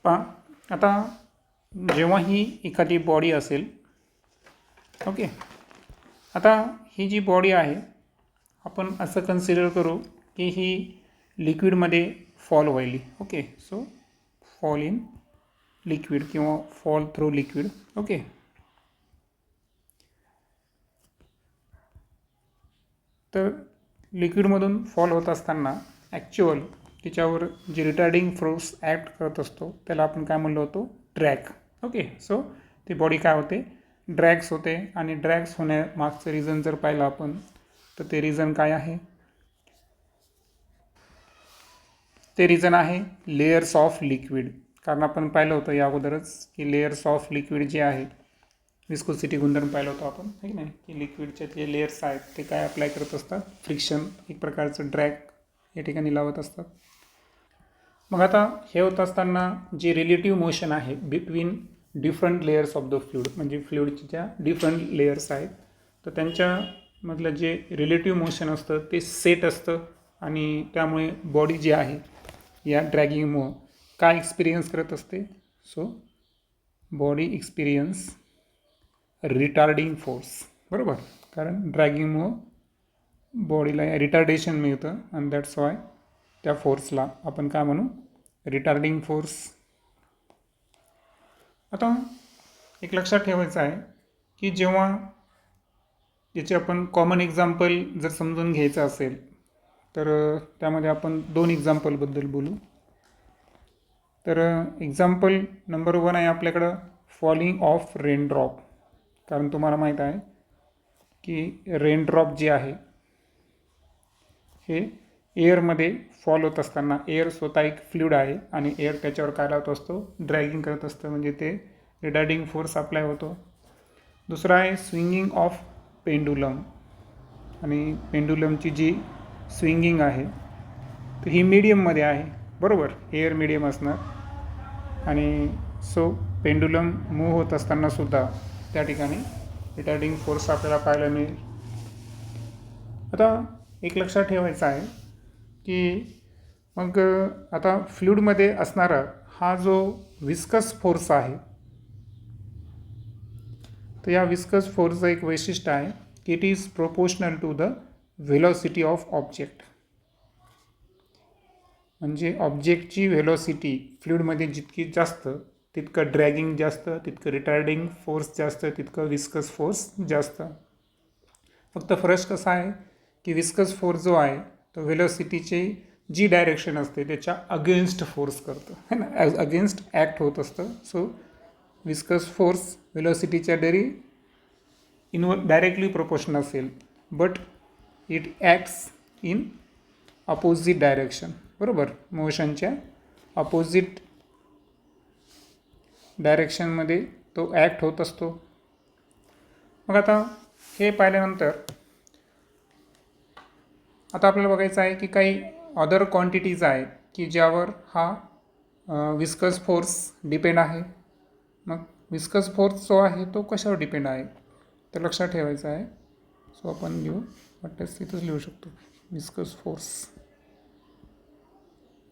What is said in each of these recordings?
पहा आता जेव्हा ही एखादी बॉडी असेल, ओके, आता ही जी बॉडी आहे आपण असं कन्सिडर करू की ही लिक्विडमध्ये फॉल व्हायली. Okay, so fall in liquid किंवा फॉल थ्रू लिक्विड. ओके, तर लिक्विडमधून फॉल होत असताना ॲक्च्युअल तिच्यावर जे रिटार्डिंग फोर्स ॲक्ट करत असतो त्याला आपण काय म्हणलो होतो, ड्रॅग. ओके, सो ती बॉडी काय होते, ड्रॅग्स होते. आणि ड्रॅग्स होण्यामागचं रिझन जर पाहिलं आपण तर ते रिझन काय आहे, ते रिझन आहे लेयर्स ऑफ लिक्विड. कारण आपण पाहिलं होतं या अगोदरच की लेयर्स ऑफ लिक्विड जे आहे, विस्कोसिटी गुणधर्म पाहिलं होतं आपण, आहे की नाही, की लिक्विडचे जे लेयर्स आहेत ते काय अप्लाय करत असतात, फ्रिक्शन, एक प्रकारचं ड्रॅग या ठिकाणी लावत असतात. मग आता हे होत असताना जे रिलेटिव्ह मोशन आहे between different layers of the fluid, म्हणजे फ्लुइडच्या ज्या डिफरंट लेयर्स आहेत तर त्यांच्यामधलं जे रिलेटिव्ह मोशन असतं ते सेट असतं. आणि त्यामुळे बॉडी जी आहे या ड्रॅगिंगमुळं काय एक्सपिरियन्स करत असते, so body experience retarding force. बरोबर, कारण ड्रॅगिंगमुळं बॉडीला रिटार्डेशन मिळतं आणि दॅट्स वाय त्या फोर्सला आपण काय म्हणू, रिटार्डिंग फोर्स. आता एक लक्षात ठेवायचं आहे की जेव्हा याचे आपण कॉमन एक्झाम्पल जर समजून घ्यायचं असेल तर त्यामध्ये आपण 2 एक्झाम्पलबद्दल बोलू. तर एक्झाम्पल नंबर 1 आहे आपल्याकडं फॉलिंग ऑफ रेनड्रॉप. कारण तुम्हाला माहीत आहे की रेनड्रॉप जे आहे हे एअरमध्ये फॉल होत असताना, एअर स्वतः एक फ्लुइड आहे आणि एअर त्याच्यावर काय लावत असतो, ड्रॅगिंग करत असतं, म्हणजे ते रिटार्डिंग फोर्स अप्लाय होतो. दुसरा आहे स्विंगिंग ऑफ पेंडुलम. आणि पेंडुलमची जी स्विंगिंग आहे तर ही मीडियममध्ये आहे. बरोबर, एअर मीडियम असणार आणि सो पेंडुलम मूव्ह होत असताना सुद्धा त्या ठिकाणी रिटार्डिंग फोर्स आपल्याला पाहायला मिळेल. आता एक लक्षात ठेवायचं आहे की मग आता फ्लुइडमध्ये असणारा हा जो विस्कस फोर्स आहे तर या विस्कस फोर्सचं एक वैशिष्ट्य आहे की it is proportional to the velocity of object. म्हणजे ऑब्जेक्टची व्हेलॉसिटी फ्लुइडमध्ये जितकी जास्त तितकं ड्रॅगिंग जास्त, तितकं रिटार्डिंग फोर्स जास्त, तितकं विस्कस फोर्स जास्त. फक्त फरक कसा आहे की विस्कस फोर्स जो आहे तो व्हेलॉसिटीची जी डायरेक्शन असते त्याच्या अगेन्स्ट फोर्स करतं, है ना, अगेन्स्ट ॲक्ट होत असतं. सो विस्कस फोर्स व्हेलॉसिटीच्या डायरेक्टली प्रोपोर्शन असेल, but it acts in opposite direction. बरोबर, मोशनच्या अपोजिट डायरेक्शनमध्ये तो ॲक्ट होत असतो. मग आता हे पाहिल्यानंतर आता आपल्याला बघायचं आहे की काही अदर क्वांटिटीज आहेत की ज्यावर हा विस्कस फोर्स डिपेंड आहे. मग विस्कस फोर्स जो आहे तो कशावर डिपेंड आहे तर लक्षात ठेवायचं आहे. सो आपण लिहू वाटल्यास तिथंच लिहू शकतो, विस्कस फोर्स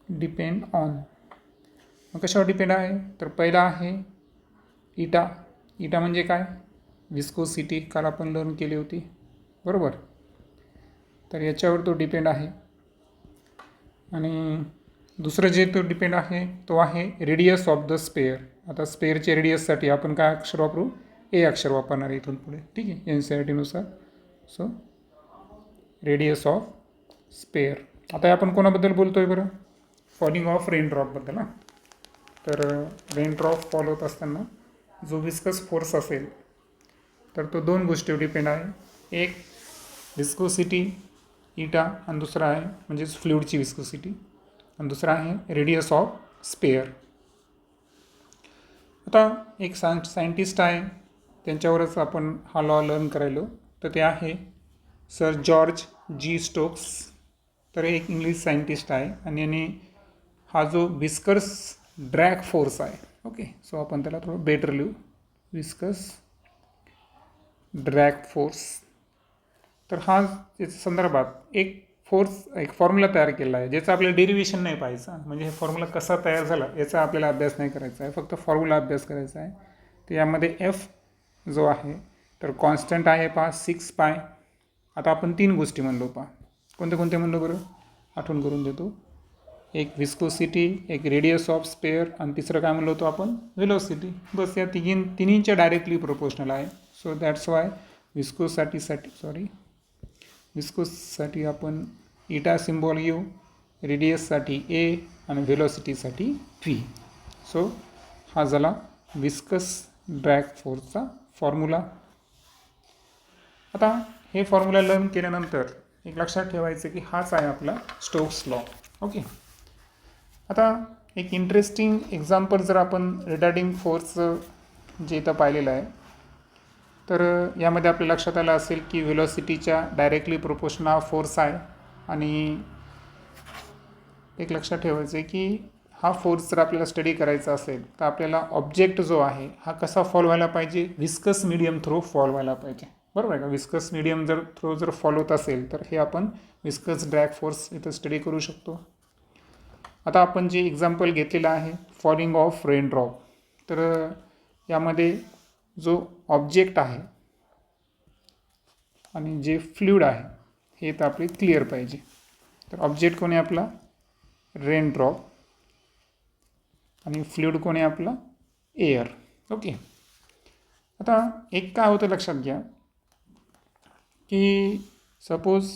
डिपेंड ऑन. मग कशावर डिपेंड आहे तर पहिला आहे इटा. इटा म्हणजे काय, विस्कोसिटी, काल आपण लर्न केली होती. बरोबर, तर याच्यावर तो डिपेंड आहे. आणि दुसरं जे तो डिपेंड आहे तो आहे रेडियस ऑफ द स्पेअर. आता स्पेअरच्या रेडियससाठी आपण काय अक्षर वापरू, ए अक्षर वापरणार आहे इथून पुढे, ठीक आहे, NCERT so radius of spare. आता आपण कोणाबद्दल बोलतो आहे बरं, फॉलिंग ऑफ रेनड्रॉपबद्दल. तर रेनड्रॉप फॉल होत असताना जो विस्कस फोर्स असेल तर तो 2 गोष्टीवर डिपेंड आहे. एक विस्कोसिटी इटा आणि दुसरा आहे म्हणजेच फ्लुइडची विस्कोसिटी, आणि दुसरा आहे रेडियस ऑफ स्पेअर. आता एक सायंटिस्ट आहे त्यांच्यावरच आपण हा लॉ लर्न करायलो, तर ते आहे सर जॉर्ज जी स्टोक्स. तर एक इंग्लिश सायंटिस्ट आहे आणि यांनी हा जो विस्कस ड्रॅग फोर्स आहे, ओके, सो आपण त्याला थोडं बेटर लिहू, विस्कस ड्रॅग फोर्स. तर हा याच्या संदर्भात एक फोर्स एक फॉर्म्युला तयार केला आहे ज्याचं आपल्याला डेरिव्हेशन नाही पाहायचं, म्हणजे हे फॉर्म्युला कसा तयार झाला याचा आपल्याला अभ्यास नाही करायचा आहे, फक्त फॉर्म्युला अभ्यास करायचा आहे. तर यामध्ये एफ जो आहे तर कॉन्स्टंट आहे पहा 6π. आता आपण 3 गोष्टी म्हणलो पहा, कोणते कोणते म्हणलो बरं आठवण करून देतो. एक विस्कोसिटी, एक रेडियस ऑफ स्पेअर आणि तिसरं काय म्हणलो होतो आपण व्हेलोसिटी. बस या तिन्हींच्या डायरेक्टली प्रोपोर्शनल आहे. सो दॅट्स वाय विस्कोससाठी आपण इटा सिम्बॉल घेऊ, रेडियससाठी ए आणि व्हेलोसिटीसाठी व्ही. सो हा झाला विस्कस ड्रॅग फोर्सचा फॉर्म्युला. आता हे फॉर्म्युला लर्न केल्यानंतर एक लक्षात ठेवायचं की हाच आहे आपला स्टोक्स लॉ. ओके. आता एक इंटरेस्टिंग एक्झाम्पल जर आपण रिटार्डिंग फोर्सचं जे इथं पाहिलेलं आहे तर यामध्ये आपल्या लक्षात आलं असेल की व्हेलॉसिटीच्या डायरेक्टली प्रोपोर्शनल हा फोर्स आहे. आणि एक लक्षात ठेवायचं आहे की हा फोर्स जर आपल्याला स्टडी करायचा असेल तर आपल्याला ऑब्जेक्ट जो आहे हा कसा फॉलो व्हायला पाहिजे, विस्कस मीडियम थ्रू फॉलो व्हायला पाहिजे. बरोबर आहे का. विस्कस मीडियम जर फॉलो होत असेल तर हे आपण विस्कस ड्रॅग फोर्स इथं स्टडी करू शकतो. आता आपण जे एक्झाम्पल घेतलेलं आहे फॉलिंग ऑफ रेनड्रॉप, तर यामध्ये जो ऑब्जेक्ट आहे आणि जे फ्लुइड आहे हे तर आपले क्लिअर पाहिजे. तर ऑब्जेक्ट कोणी आपला रेनड्रॉप आणि फ्लुइड कोणी आपला एअर. ओके. आता एक काय होतं लक्षात घ्या की सपोज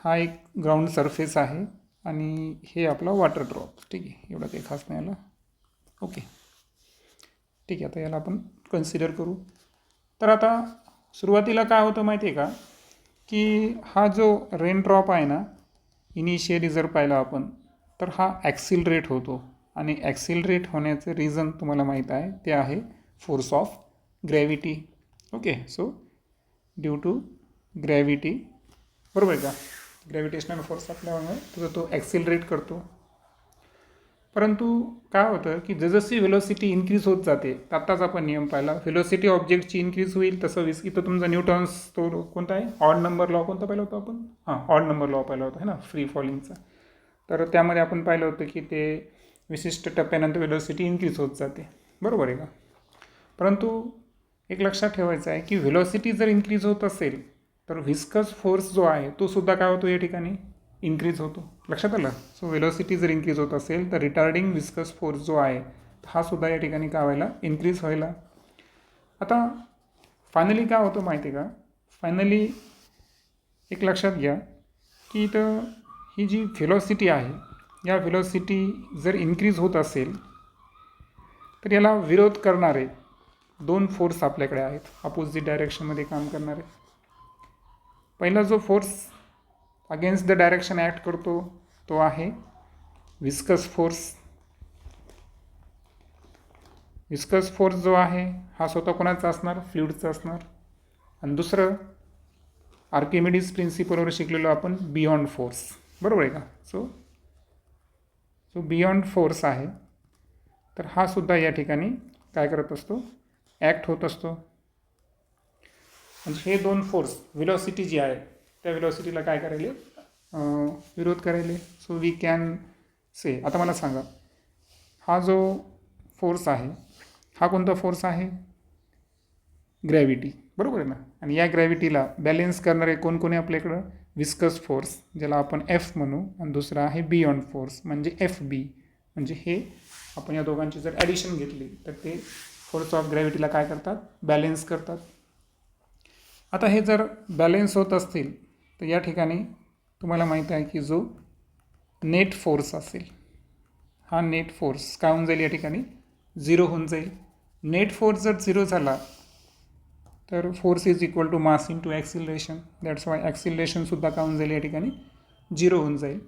हा एक ग्राउंड सरफेस आहे आणि हे आपला वॉटर ड्रॉप. ठीक आहे, एवढं काही खास नाही आलं. ओके ठीक आहे, आता याला आपण कन्सिडर करू. तर आता सुरुवातीला काय होतं माहिती आहे का की हा जो रेन ड्रॉप आहे ना, इनिशियली जर पाहिला आपण तर हा ॲक्सिलरेट होतो. आणि ॲक्सिलरेट होण्याचं रिझन तुम्हाला माहीत आहे, ते आहे force of gravity. Okay. So due to gravity, बरोबर आहे का, ग्रॅव्हिटेशनल फोर्स आपल्यामुळे तो ॲक्सिलरेट करतो. परंतु काय होतं की जसजशी व्हेलॉसिटी इन्क्रीज होत जाते, आत्ताच आपण नियम पाहिला, व्हेलॉसिटी ऑब्जेक्टची इन्क्रीज होईल तसं इथं तुमचा न्यूटन्स तो कोणता आहे, ऑड नंबर लॉ कोणता पाहिला होता आपण, ऑड नंबर लॉ पाहिला होता है ना, फ्री फॉलिंगचा. तर त्यामध्ये आपण पाहिलं होतं की ते विशिष्ट टप्प्यानंतर व्हेलॉसिटी इन्क्रीज होत जाते. बरोबर आहे का. परंतु एक लक्षात ठेवायचं आहे की व्हेलॉसिटी जर इन्क्रीज होत असेल तर व्हिस्कस फोर्स जो आहे तो सुद्धा काय होतो या ठिकाणी इन्क्रीज होतो. लक्षात आलं. सो व्हेलॉसिटी जर इन्क्रीज होत असेल तर रिटार्डिंग विस्कस फोर्स जो आहे हा सुद्धा या ठिकाणी काय व्हायला, इन्क्रीज व्हायला. आता फायनली काय होतं माहिती आहे का, फायनली एक लक्षात घ्या की इथं ही जी व्हेलॉसिटी आहे या व्हेलॉसिटी जर इन्क्रीज होत असेल तर याला विरोध करणारे 2 फोर्स आपल्याकडे आहेत, अपोजिट डायरेक्शनमध्ये काम करणारे. पहिला जो force against the direction act करतो तो आहे विस्कस फोर्स. विस्कस फोर्स जो आहे हा स्वतः कोणाचा असणार, फ्लुइडचा असणार. आणि दुसरं आर्किमिडीज प्रिन्सिपलवर शिकलेलो आपण बियॉन्ड फोर्स. बरोबर आहे का. सो बियॉन्ड फोर्स आहे तर हा सुद्धा या ठिकाणी काय करत असतो, ॲक्ट होत असतो. म्हणजे हे 2 फोर्स व्हेलॉसिटी जी आहे त्या व्हेलॉसिटीला काय करायले, विरोध करायले. सो वी कॅन से, आता मला सांगा हा जो फोर्स आहे हा कोणता फोर्स आहे, ग्रॅव्हिटी. बरोबर आहे ना. आणि या ग्रॅव्हिटीला बॅलेन्स करणारे कोण कोण आहे आपल्याकडं, विस्कस फोर्स ज्याला आपण एफ म्हणू, आणि दुसरा आहे बियॉन्ड फोर्स म्हणजे एफ बी. म्हणजे हे आपण या दोघांची जर ॲडिशन घेतली तर ते फोर्स ऑफ ग्रॅव्हिटीला काय करतात, बॅलेन्स करतात. आता हे जर बॅलेन्स होत असतील तर या ठिकाणी तुम्हाला माहीत आहे की जो नेट फोर्स असेल हा नेट फोर्स काय होऊन जाईल, या ठिकाणी 0 होऊन जाईल. नेट फोर्स जर 0 झाला तर force is equal to mass into acceleration. That's why ॲक्सिलरेशनसुद्धा काय होऊन जाईल, या ठिकाणी 0 होऊन जाईल.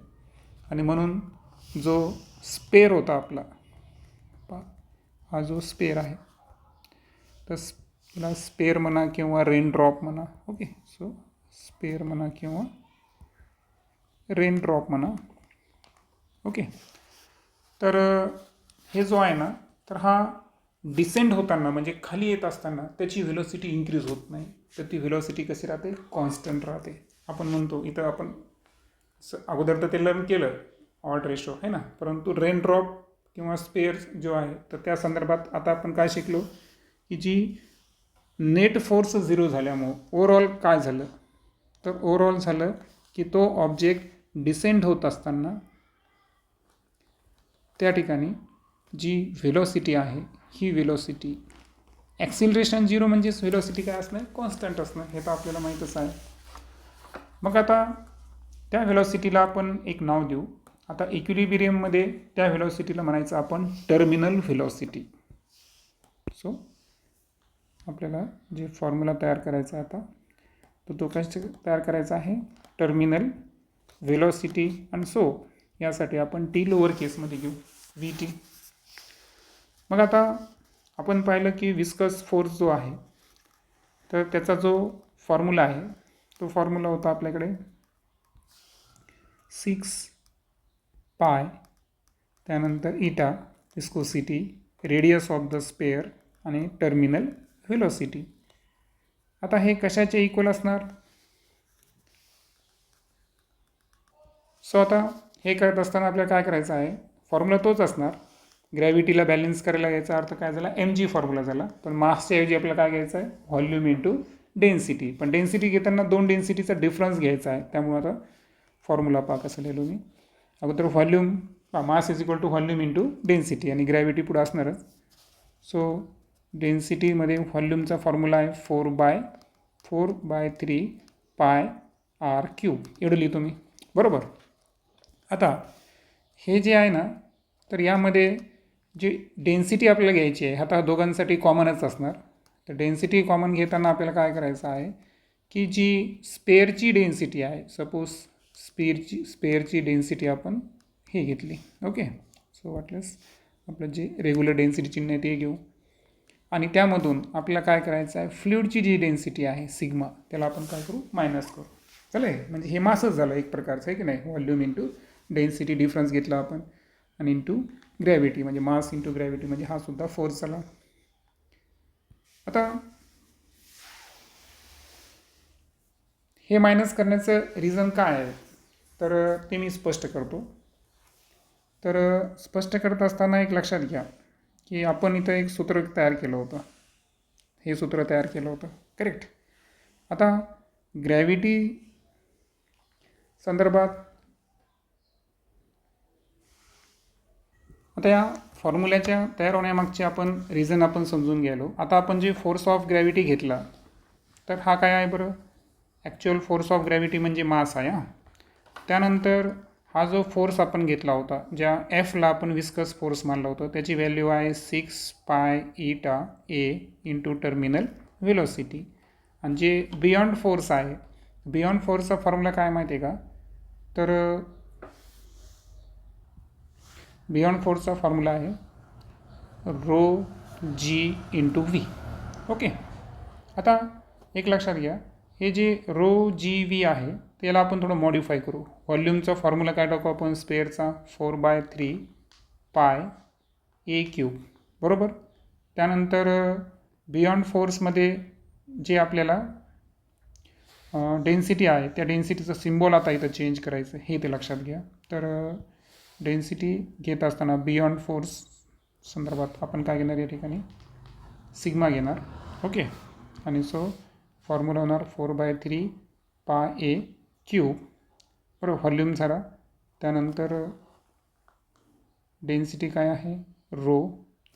आणि म्हणून जो स्पेअर होता आपला, हा जो स्पेअर आहे तर त्याला स्पेअर म्हणा किंवा रेन ड्रॉप म्हणा. ओके. सो स्पेअर म्हणा किंवा रेन ड्रॉप म्हणा. ओके. तर हे जो आहे ना तर हा डिसेंड होताना म्हणजे खाली येत असताना त्याची व्हेलॉसिटी इन्क्रीज होत नाही, तर ती व्हेलॉसिटी कशी राहते, कॉन्स्टंट राहते. आपण म्हणतो इथं आपण अगोदर तर ते लर्न केलं ऑड रेशो आहे ना, परंतु रेन ड्रॉप किंवा स्पेअर जो आहे तर त्या संदर्भात आता आपण काय शिकलो की जी नेट फोर्स 0 झाल्यामुळं ओव्हरऑल काय झालं, तर ओव्हरऑल झालं की तो ऑब्जेक्ट डिसेंड होत असताना त्या ठिकाणी जी व्हेलॉसिटी आहे ही व्हेलॉसिटी ॲक्सिलरेशन 0 म्हणजेच व्हेलॉसिटी काय असणं, कॉन्स्टंट असणं, हे तर आपल्याला माहीतच आहे. मग आता त्या व्हेलॉसिटीला आपण एक नाव देऊ. आता इक्विलिब्रियममध्ये त्या व्हेलॉसिटीला म्हणायचं आपण टर्मिनल व्हेलॉसिटी. सो आपल्याला जे फॉर्म्युला तयार करायचा आता तर तो कसा तयार करायचा आहे, टर्मिनल व्हेलॉसिटी. आणि सो यासाठी आपण टी लोअर केसमध्ये घेऊ, व्ही टी. मग आता आपण पाहिलं की विस्कस फोर्स जो आहे तर त्याचा जो फॉर्म्युला आहे तो फॉर्म्युला होता आपल्याकडे 6 पाय, त्यानंतर इटा viscosity, radius of the spare आणि टर्मिनल व्हेलॉसिटी. आता हे कशाचे इक्वल असणार, सो आता हे करत असताना आपल्याला काय करायचं आहे, फॉर्म्युला तोच असणार. ग्रॅव्हिटीला बॅलन्स करायला याचा अर्थ काय झाला, एम जी फॉर्म्युला झाला. पण मासच्या ऐवजी आपल्याला काय घ्यायचं आहे, व्हॉल्यूम इंटू डेन्सिटी. पण डेन्सिटी घेताना दोन डेन्सिटीचा डिफरन्स घ्यायचा आहे, त्यामुळे आता फॉर्म्युला पहा कसं लिहिलो मी. अगोदर volume mass is equal to volume into density आणि ग्रॅव्हिटी पुढे असणारच. सो डेन्सिटीमध्ये व्हॉल्यूमचा फॉर्म्युला आहे 4/3 पाय आर क्यूब, एवढं लिहितो मी, बरोबर. आता हे जे आहे ना तर यामध्ये जी डेन्सिटी आपल्याला घ्यायची आहे, आता दोघांसाठी कॉमनच असणार. तर डेन्सिटी कॉमन घेताना आपल्याला काय करायचं आहे की जी स्पेअरची डेन्सिटी आहे, सपोज स्पेअरची डेन्सिटी आपण हे घेतली, ओके. सो वाटल्यास आपलं जे रेग्युलर डेन्सिटी चिन्ह आहे ते घेऊ आणि त्यामधून आपल्याला काय करायचं आहे, फ्लुइडची जी डेन्सिटी आहे सिग्मा त्याला आपण काय करू, मायनस करू. चालेल, म्हणजे हे मासच झालं एक प्रकारचं आहे की नाही, व्हॉल्यूम इंटू डेन्सिटी डिफरन्स घेतला आपण आणि इंटू ग्रॅव्हिटी म्हणजे मास इंटू ग्रॅव्हिटी म्हणजे हा सुद्धा फोर्स झाला. आता हे मायनस करण्याचं रिझन काय आहे तर ते मी स्पष्ट करतो. तर स्पष्ट करत असताना एक लक्षात घ्या की आपण इथं एक सूत्र तयार केलं होतं, हे सूत्र तयार केलं होतं, करेक्ट. आता ग्रॅव्हिटी संदर्भात आता या फॉर्म्युल्याच्या तयार होण्यामागचे आपण रिझन आपण समजून गेलो. आता आपण जे फोर्स ऑफ ग्रॅव्हिटी घेतला तर हा काय आहे बरं, ॲक्च्युअल फोर्स ऑफ ग्रॅव्हिटी म्हणजे मास आहे. त्यानंतर हा जो फोर्स आपण घेतला होता, ज्या एफला आपण विस्कस फोर्स मानला होता, त्याची व्हॅल्यू आहे 6 पाय इटा ए इंटू टर्मिनल व्हेलॉसिटी. आणि जे बियॉन्ड फोर्स आहे, बियॉन्ड फोर्सचा फॉर्म्युला काय माहिती आहे का, तर बियॉन्ड फोर्सचा फॉर्म्युला आहे रो जी इंटू व्ही, ओके. आता एक लक्षात घ्या, हे जे रो जी व्ही आहे त्याला आपण थोडं मॉडिफाय करू. व्हॉल्यूमचा फॉर्म्युला काय टाकू आपण, स्पेअरचा 4/3 पाय ए क्यूब, बरोबर. त्यानंतर बियॉन्ड फोर्समध्ये जे आपल्याला डेन्सिटी आहे त्या डेन्सिटीचं सिम्बॉल आता इथं चेंज करायचं, हे ते लक्षात घ्या. तर डेन्सिटी घेत असताना बियॉन्ड फोर्स संदर्भात आपण काय घेणार या ठिकाणी, सिग्मा घेणार, ओके. आणि सो फॉर्म्युला होणार 4/3 पाय ए क्यूब, बरोबर. व्हॉल्यूम झाला, त्यानंतर डेन्सिटी काय आहे रो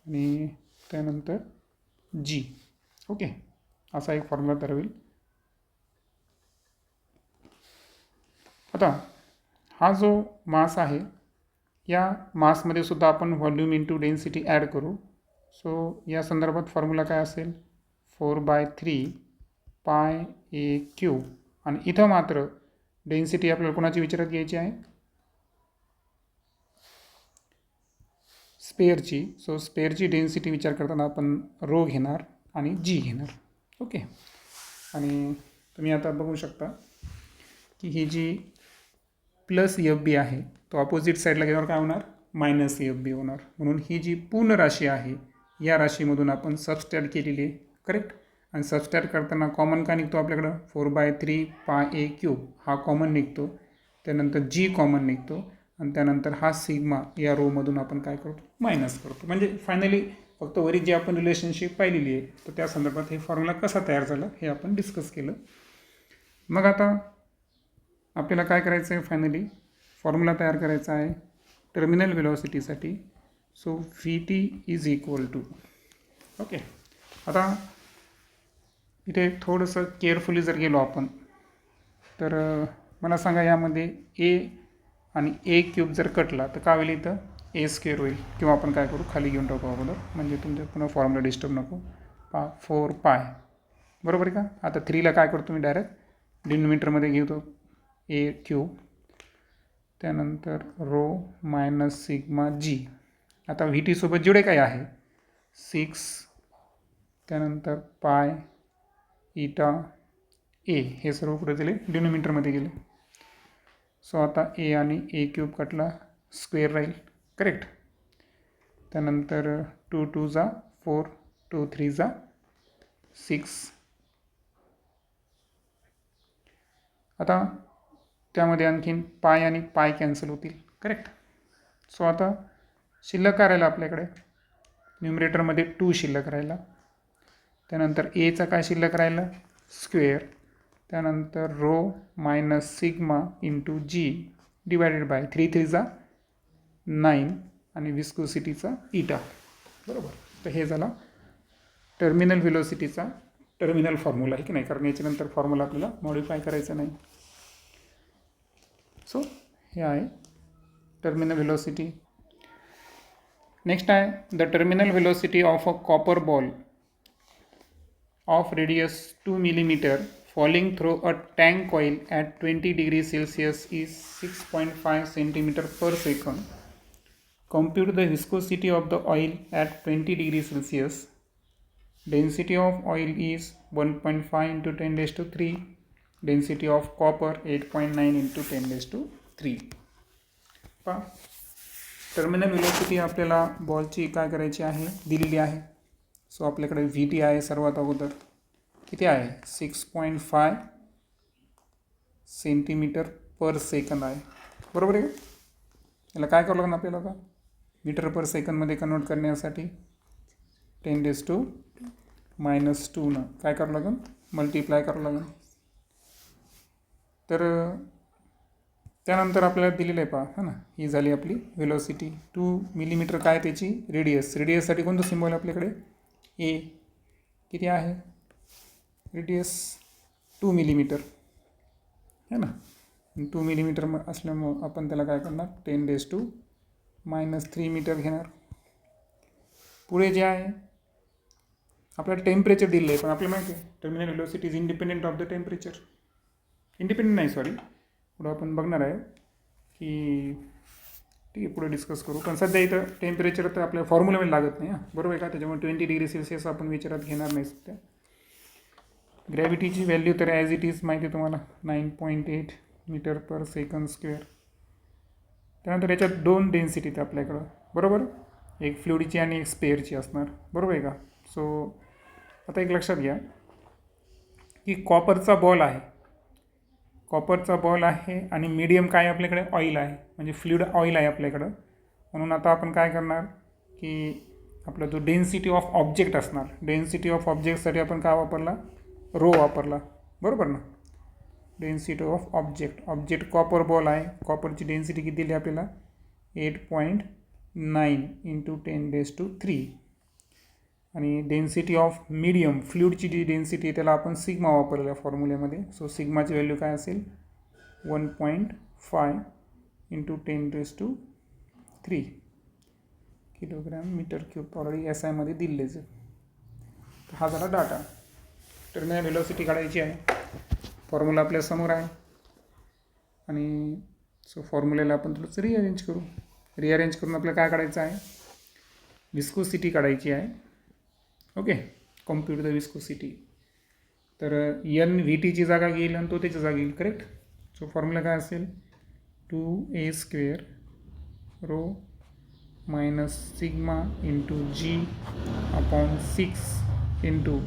आणि त्यानंतर जी, ओके. असा एक फॉर्म्युला तयार होईल. आता हा जो मास आहे या मासमध्ये सुद्धा आपण व्हॉल्यूम इंटू डेन्सिटी ॲड करू. सो या संदर्भात फॉर्म्युला काय असेल 4/3 पाय ए क्यूब. आणि इथं मात्र डेन्सिटी आपल्याला कोणाची विचारात घ्यायची आहे, स्पेअरची. सो स्पेअरची डेन्सिटी विचार करताना आपण रो घेणार आणि जी घेणार, ओके. आणि तुम्ही आता बघू शकता की ही जी प्लस एफ बी आहे तो अपोजिट साईडला गेल्यावर काय होणार, मायनस एफ बी होणार. म्हणून ही जी पूर्ण राशी आहे या राशीमधून आपण सबस्ट्रॅक्ट केलेली आहे, करेक्ट. आणि सबस्ट्रॅक्ट करताना कॉमन काय निघतो आपल्याकडं, 4/3 पाय ए क्यूब हा कॉमन निघतो. त्यानंतर जी कॉमन निघतो आणि त्यानंतर हा सिग्मा या रोमधून आपण काय करतो मायनस करतो. म्हणजे फायनली फक्त वरी जी आपण रिलेशनशिप पाहिलेली आहे तर त्या संदर्भात हे फॉर्म्युला कसा तयार झाला हे आपण डिस्कस केलं. मग आता आपल्याला काय करायचं आहे, फायनली फॉर्म्युला तयार करायचा आहे टर्मिनल व्हेलॉसिटीसाठी. So V T is equal to, okay. आता इथे थोडंसं केअरफुली जर गेलो आपण तर मला सांगा यामध्ये ए आणि ए क्यूब जर कटला तर काय होईल, इथं ए स्क्वेअर होईल. किंवा आपण काय करू, खाली घेऊन टाकू अगोदर, म्हणजे तुमच्या पुन्हा फॉर्म्युला डिस्टर्ब नको. 4 पाय, बरोबर आहे का. आता 3ला काय करतो मी, डायरेक्ट डिनोमिनेटरमध्ये घेतो ए क्यूब, त्यानंतर रो मायनस सिग्मा जी. आता व्ही टी सोबत जेवढे काय आहे 6, त्यानंतर पाय इटा ए, हे सर्व कुठे गेले, डिनोमिनेटरमध्ये गेले. सो आता ए आणि ए क्यूब कटला, स्क्वेअर राहील, करेक्ट. त्यानंतर 2 2 जा 4, 2 3 जा 6. आता त्यामध्ये आणखीन पाय आणि पाय कॅन्सल होतील, करेक्ट. सो आता शिल्लक काय राहिला आपल्याकडे, न्युमरेटरमध्ये 2 शिल्लक राहिला. त्यानंतर एचा काय शिल्लक राहिला, स्क्वेअर. त्यानंतर rho minus sigma into g divided by 3 3 जा 9 आणि विस्कोसिटीचा इटा, बरोबर. तर हे झाला टर्मिनल व्हेलॉसिटीचा टर्मिनल फॉर्म्युला आहे की नाही, कारण याच्यानंतर फॉर्म्युला आपल्याला मॉडिफाय करायचा नाही. सो हे आहे टर्मिनल व्हेलॉसिटी. नेक्स्ट आहे the terminal velocity of a copper ball of radius 2 millimeter falling through a tank coil at 20 degrees Celsius is 6.5 centimeter per second. Compute the viscosity of the oil at 20 degrees Celsius. Density of oil is 1.5 into 10 raised to 3. Density of copper 8.9 into 10 raised to 3. Terminal velocity आपल्याला बॉलची काय करायची आहे, दिलेली आहे. So आपल्याकडे V T आहे, सर्वात अगोदर किती आहे, 6.5 सेंटीमीटर पर सेकंद आहे, बरोबर आहे. याला काय करावं लागेल आपल्याला, आता मीटर पर सेकंदमध्ये कन्वर्ट करण्यासाठी 10 raised to -2 काय करावं लागेल, मल्टिप्लाय करावं लागेल. तर त्यानंतर आपल्याला दिलेलं आहे पहा, है ना, ही झाली आपली व्हेलॉसिटी. 2 millimeter काय त्याची रेडियस, रेडियससाठी कोणतं सिम्बॉल आहे आपल्याकडे, ए. किती आहे रेडियस, 2 millimeter है ना. 2 millimeter असल्यामुळं आपण त्याला काय करणार, 10 raised to -3 मीटर घेणार. पुढे जे आहे आपल्याला टेम्परेचर दिलं आहे, पण आपल्याला माहिती आहे terminal velocity is independent of the temperature. Independent नाही, सॉरी, पुढं आपण बघणार आहे की ठीक आहे, पुढे डिस्कस करू. पण सध्या इथं टेम्परेचर तर आपल्या फॉर्म्युलामध्ये लागत नाही, बरोबर आहे का. त्याच्यामुळे 20 डिग्री सेल्सिअस आपण विचारात घेणार नाही सध्या. ग्रॅव्हिटीची व्हॅल्यू तर ॲज इट इज माहिती आहे तुम्हाला, 9.8 मीटर पर सेकंड स्क्वेअर. त्यानंतर याच्यात 2 डेन्सिटी आहेत आपल्याकडं, बरोबर, एक फ्लुइडची आणि एक स्पेअरची असणार, बरोबर आहे का. सो आता एक लक्षात घ्या की कॉपरचा बॉल आहे, कॉपरचा बॉल आहे आणि मीडियम काय आपल्याकडे, ऑइल आहे, म्हणजे फ्लुइड ऑइल आहे आपल्याकडं. म्हणून आता आपण काय करणार की आपला जो डेन्सिटी ऑफ ऑब्जेक्ट असणार, डेन्सिटी ऑफ ऑब्जेक्टसाठी आपण काय वापरला, रो वापरला, बरोबर ना. Density of object copper ball आहे, कॉपरची डेन्सिटी किती दिली आपल्याला, 8.9 इंटू 10 raised to 3. आणि डेन्सिटी ऑफ मीडियम फ्लुइडची जी डेन्सिटी आहे त्याला आपण सिग्मा वापरलेल्या फॉर्म्युल्यामध्ये. सो सिग्माची व्हॅल्यू काय असेल, 1.5 into 10 raised to 3 kilogram metre cube, already S आयमध्ये दिलेच आहे. तर हा झाला डाटा. टर्मिनल व्हेलॉसिटी काढायची आहे, फॉर्म्युला आपल्यासमोर आहे. आणि सो फॉर्म्युल्याला आपण थोडंसं रिअरेंज करून आपल्याला काय काढायचं आहे, विस्कोसिटी काढायची आहे. Okay, compute the viscosity. तर एन व्ही टीची जागा घेईल आणि तो त्याची जागा घेईल, करेक्ट. सो फॉर्म्युला काय असेल, 2a² rho minus sigma into g upon 6 into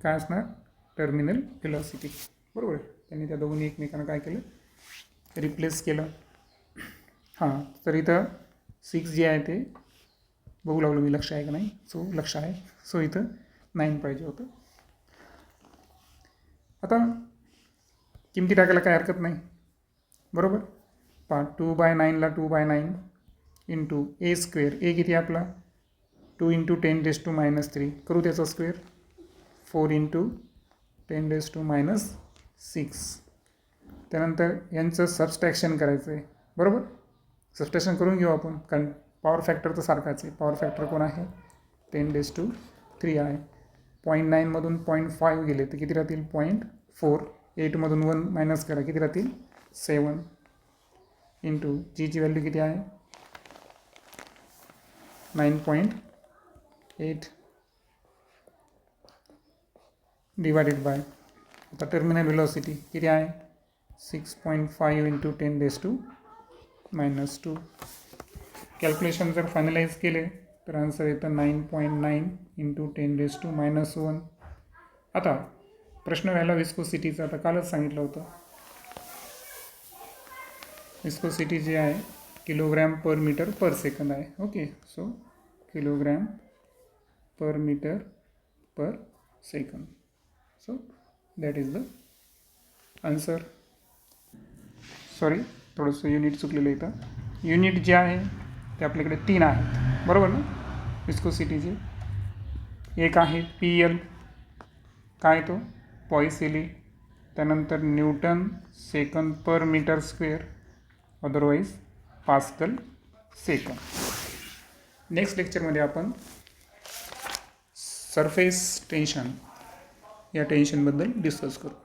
काय असणार, टर्मिनल व्हेलॉसिटी, बरोबर आहे. त्यांनी त्या दोघांनी एकमेकांना काय केलं, रिप्लेस केलं. हां, तर इथं 6 जे आहे ते बघू लागलो मी, लक्ष आहे का नाही. सो लक्ष आहे. सो इथं 9 पाहिजे होतं. आता किमती टाकायला काय हरकत नाही, बरोबर. 2/9 ला 2/9 इंटू ए स्क्वेअर. ए किती आपला 2 × 10⁻³ करू त्याचा स्क्वेअर. 4 × 10⁻6. त्यानंतर यांचं सबस्ट्रॅक्शन करायचं आहे, बरोबर. सबस्ट्रॅक्शन करून घेऊ आपण, कारण पॉवर फॅक्टर तर सारखाच आहे. पॉवर फॅक्टर कोण आहे, 10⁻³ आहे. 0.9 मधून 0.5 गेले तर किती राहतील, 0.4. 8 मधून 1 मायनस करा, किती राहतील, 7. इंटू जीची व्हॅल्यू किती आहे, 9.8 डिवायडेड बाय, आता टर्मिनल व्हेलॉसिटी किती आहे, 6.5 × 10⁻². कॅल्क्युलेशन जर फायनलाइज केले तर आन्सर येतं 9.9 × 10⁻⁻1. आता प्रश्न राहिला विस्कोसिटीचा. आता कालच सांगितलं होतं, विस्कोसिटी जी आहे kilogram per metre per second आहे. Okay, so kilogram per metre per second. So that is the answer. Sorry, थोडंसं युनिट चुकलेलं इथं. युनिट जे आहे ते आपल्याकडे 3 आहेत, बरोबर ना, विस्कोसिटीचे. एक आहे PL, काय तो, पॉइसिली. त्यानंतर newton second per metre square, otherwise pascal second. Next लेक्चरमध्ये आपण सरफेस टेन्शन या टेन्शनबद्दल डिस्कस करू.